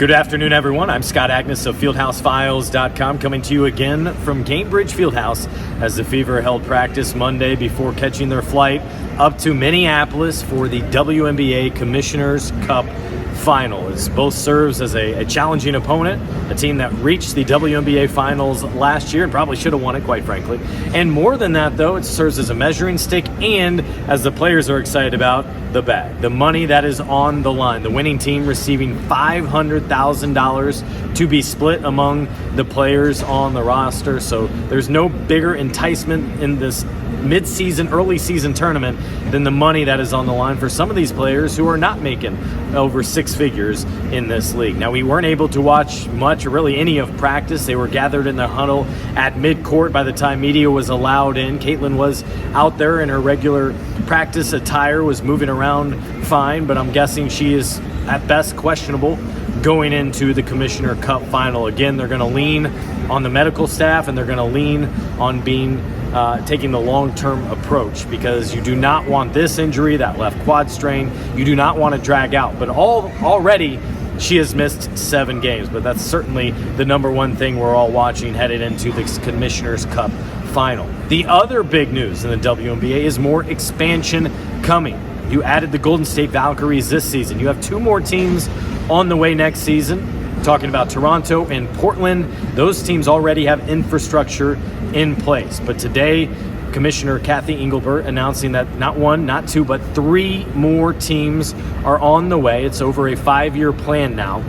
Good afternoon, everyone. I'm Scott Agness of FieldhouseFiles.com, coming to you again from Cambridge Fieldhouse as the Fever held practice Monday before catching their flight up to Minneapolis for the WNBA Commissioner's Cup Final. This both serves as a challenging opponent, a team that reached the WNBA Finals last year and probably should have won it, quite frankly. And more than that, though, it serves as a measuring stick and, as the players are excited about, the bag, the money that is on the line. The winning team receiving $500,000 to be split among the players on the roster. So there's no bigger enticement in this mid-season, early season tournament than the money that is on the line for some of these players who are not making over six figures in this league. Now, we weren't able to watch much or really any of practice. They were gathered in the huddle at midcourt by the time media was allowed in. Caitlin was out there in her regular practice attire, was moving around fine, but I'm guessing she is at best questionable going into the Commissioner Cup Final. Again, they're going to lean on the medical staff and they're going to lean on taking the long-term approach, because you do not want this injury, that left quad strain, you do not want to drag out. But already she has missed 7 games, but that's certainly the number one thing we're all watching headed into the Commissioner's Cup Final. The other big news in the WNBA is more expansion coming. You added the Golden State Valkyries this season. You have 2 more teams on the way next season. Talking about Toronto and Portland, those teams already have infrastructure in place. But today, Commissioner Kathy Engelbert announcing that not 1, not 2, but 3 more teams are on the way. It's over a 5-year plan now.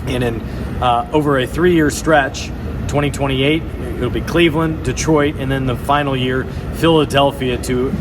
And in over a 3-year stretch, 2028, it'll be Cleveland, Detroit, and then the final year, Philadelphia, to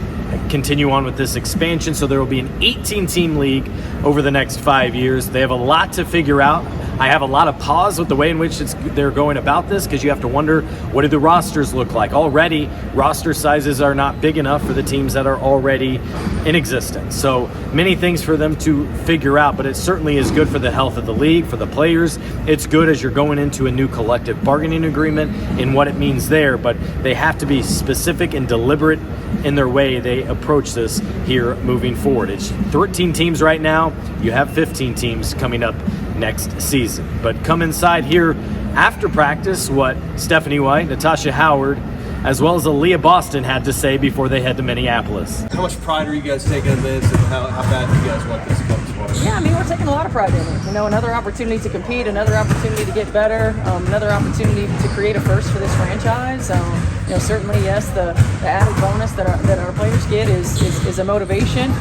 continue on with this expansion. So there will be an 18-team league over the next 5 years. They have a lot to figure out. I have a lot of pause with the way in which they're going about this, because you have to wonder, what do the rosters look like? Already, roster sizes are not big enough for the teams that are already in existence. So many things for them to figure out, but it certainly is good for the health of the league, for the players. It's good as you're going into a new collective bargaining agreement and what it means there, but they have to be specific and deliberate in their way they approach this here moving forward. It's 13 teams right now. You have 15 teams coming up next season. But come inside here after practice what Stephanie White, Natasha Howard, as well as Aliyah Boston had to say before they head to Minneapolis. How much pride are you guys taking in this, and how bad do you guys want this to come to? Yeah, I mean, we're taking a lot of pride in it. You know, another opportunity to compete, another opportunity to get better, another opportunity to create a first for this franchise. You know, certainly, yes, the added bonus that our players get is a motivation.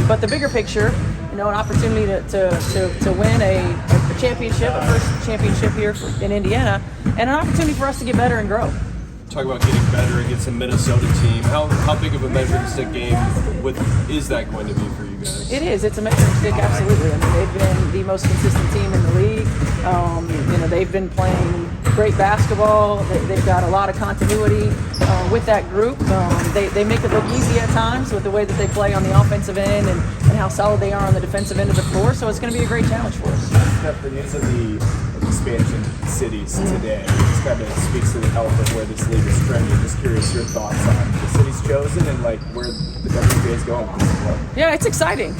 But the bigger picture, you know, an opportunity to win a championship, a first championship here in Indiana, and an opportunity for us to get better and grow. Talk about getting better against a Minnesota team. How big of a measuring stick game is that going to be for you guys? It is. It's a measuring stick, absolutely. I mean, they've been the most consistent team in the league. You know, they've been playing great basketball. They've got a lot of continuity with that group. They make it look easy at times with the way that they play on the offensive end and how solid they are on the defensive end of the floor. So it's going to be a great challenge for us. Steph, the news of the expansion cities today just kind of speaks to the health of where this league is trending. Just curious your thoughts on the cities chosen and like where the WNBA is going with this club. Yeah, it's exciting.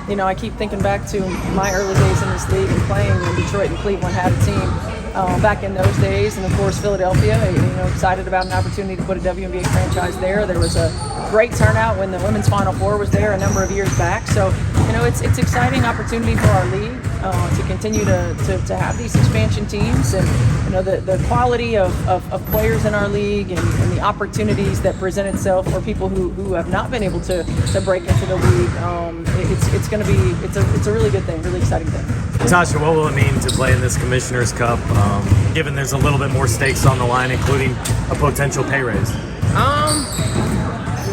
You know, I keep thinking back to my early days in this league and playing when Detroit and Cleveland had a team back in those days, and of course Philadelphia. You know, excited about an opportunity to put a WNBA franchise there. There was a great turnout when the women's Final Four was there a number of years back. So, you know, it's exciting opportunity for our league to continue to have these expansion teams, and you know the quality of players in our league and the opportunities that present itself for people who have not been able to break into the league. It's going to be it's a really good thing, really exciting thing. Natasha, what will it mean to play in this Commissioner's Cup, given there's a little bit more stakes on the line, including a potential pay raise?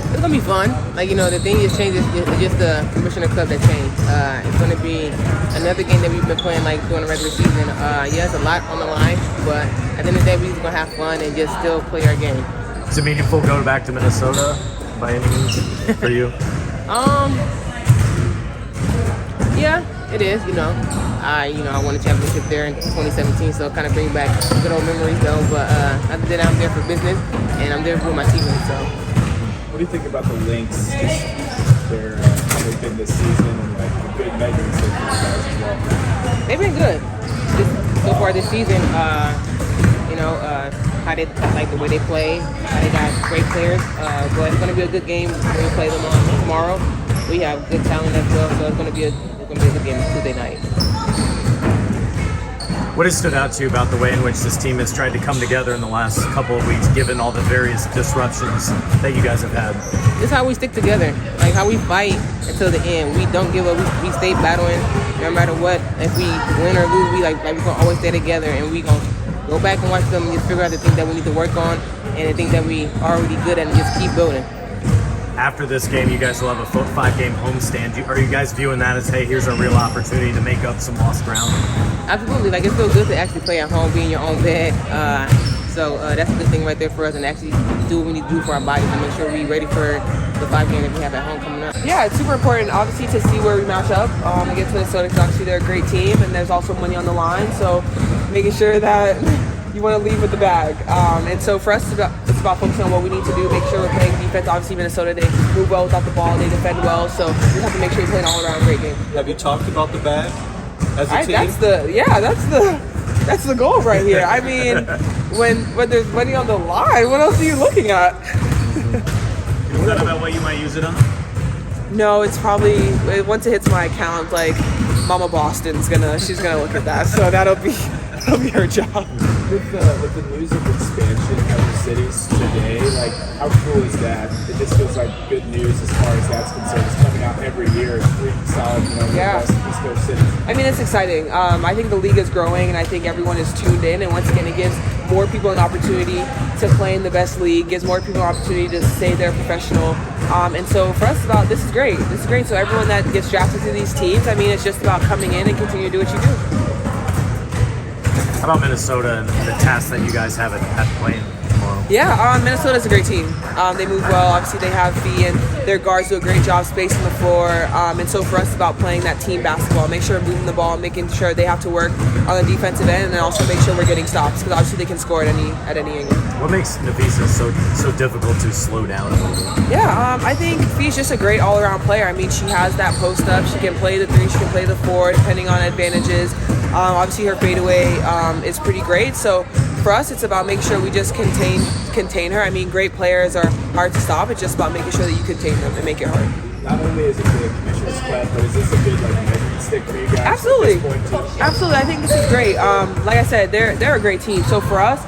It's gonna be fun. Like, you know, the thing that's changed is just the Commissioner Cup that changed. It's gonna be another game that we've been playing like during the regular season. Yeah, it's a lot on the line, but at the end of the day, we're just gonna have fun and just still play our game. Is it meaningful to go back to Minnesota by any means for you? Yeah, it is. You know, I won a championship there in 2017, so kind of bring back good old memories though. But other than that, I'm there for business and I'm there for my teammates. So. What do you think about the Lynx, just how they've been this season, and like the good measuring stick for you guys as well? They've been good. far this season, how they like the way they play, how they got great players. But it's going to be a good game when we play them on tomorrow. We have good talent as well, so it's going to be a good game Tuesday night. What has stood out to you about the way in which this team has tried to come together in the last couple of weeks, given all the various disruptions that you guys have had? This is how we stick together, like how we fight until the end. We don't give up. We stay battling no matter what. If we win or lose, we like we're gonna always stay together, and we gonna go back and watch them and just figure out the things that we need to work on and the things that we are already good at, and just keep building. After this game, you guys will have a 5-game homestand. Are you guys viewing that as, hey, here's a real opportunity to make up some lost ground? Absolutely. Like, it feels good to actually play at home, be in your own bed. So that's a good thing right there for us, and actually do what we need to do for our bodies and make sure we're ready for the 5 game that we have at home coming up. Yeah, it's super important, obviously, to see where we match up against Minnesota, because obviously they're a great team, and there's also money on the line. So making sure that you want to leave with the bag. And so for us, it's about focusing on what we need to do, make sure we're playing defense. Obviously, Minnesota, they move well without the ball, they defend well, so we just have to make sure we play an all-around great game. Have you talked about the bag as a team? That's the goal right here. I mean, when there's money on the line, what else are you looking at? Is that about what you might use it on? No, it's probably, once it hits my account, like Mama Boston's she's gonna look at that, so that'll be her job. With the news of expansion of the cities today, like how cool is that? It just feels like good news as far as that's concerned. It's coming out every year. It's pretty solid, Yeah. East Coast cities. I mean, it's exciting. I think the league is growing, and I think everyone is tuned in. And once again, it gives more people an opportunity to play in the best league, gives more people an opportunity to say they're professional. And so for us, this is great. This is great. So everyone that gets drafted to these teams, I mean, it's just about coming in and continue to do what you do. How about Minnesota and the task that you guys have at playing tomorrow? Yeah, Minnesota's a great team. They move well. Obviously, they have Fee, and their guards do a great job spacing the floor. And so for us, it's about playing that team basketball. Make sure we're moving the ball, making sure they have to work on the defensive end, and then also make sure we're getting stops, because obviously they can score at any angle. What makes Nafisa so difficult to slow down a little bit? Yeah, I think Fee's just a great all-around player. I mean, she has that post-up. She can play the 3, she can play the 4, depending on advantages. Obviously, her fadeaway is pretty great. So for us, it's about making sure we just contain her. I mean, great players are hard to stop. It's just about making sure that you contain them and make it hard. Not only is it the commissioner's club, but is this a good measuring stick for you guys? Absolutely. At this point too? Absolutely. I think this is great. Like I said, they're a great team. So for us,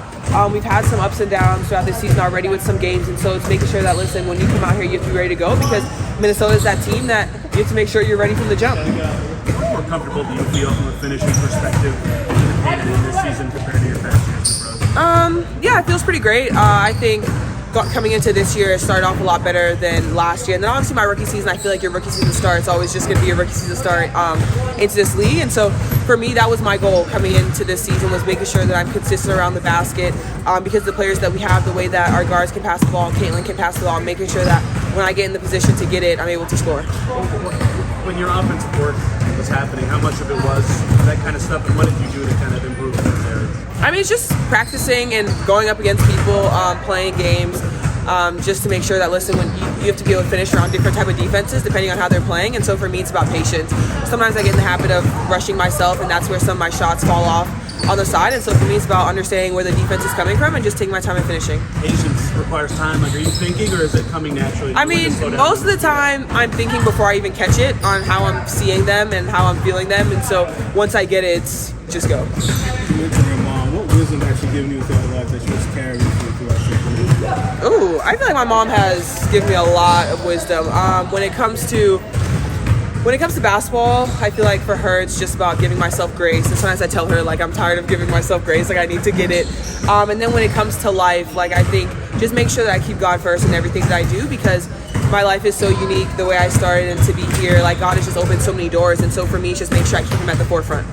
we've had some ups and downs throughout this season already with some games, and so it's making sure that, listen, when you come out here, you have to be ready to go, because Minnesota is that team that you have to make sure you're ready from the jump. How more comfortable do you feel from a finishing perspective in this season compared to your past years in pros? Yeah, it feels pretty great. I think coming into this year, it started off a lot better than last year. And then obviously my rookie season, I feel like your rookie season start, it's always just going to be your rookie season start into this league. And so for me, that was my goal coming into this season, was making sure that I'm consistent around the basket, because the players that we have, the way that our guards can pass the ball, Caitlin can pass the ball, making sure that when I get in the position to get it, I'm able to score. When your offensive work was happening, how much of it was that kind of stuff, and what did you do to kind of improve those areas? I mean, it's just practicing and going up against people, playing games, just to make sure that, listen, when you have to be able to finish around different type of defenses depending on how they're playing. And so for me, it's about patience. Sometimes I get in the habit of rushing myself, and that's where some of my shots fall off on the side. And so for me, it's about understanding where the defense is coming from and just taking my time and finishing. Patience requires time. Like, are you thinking, or is it coming naturally? I mean, most of the time I'm thinking before I even catch it on how I'm seeing them and how I'm feeling them. And so once I get it, it's just go. You mentioned your mom. What wisdom has she given you throughout life that she was carrying you throughout your career? Ooh, I feel like my mom has given me a lot of wisdom. When it comes to basketball, I feel like for her, it's just about giving myself grace. And sometimes I tell her, like, I'm tired of giving myself grace, like I need to get it. And then when it comes to life, like, I think just make sure that I keep God first in everything that I do, because my life is so unique the way I started, and to be here, like, God has just opened so many doors. And so for me, it's just make sure I keep him at the forefront.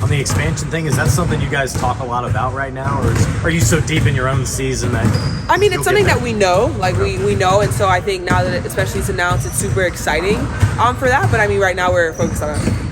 On the expansion thing, is that something you guys talk a lot about right now, or are you so deep in your own season that? I mean, it's something that we know, like we know, and so I think now that especially it's announced, it's super exciting for that. But I mean, right now we're focused on it.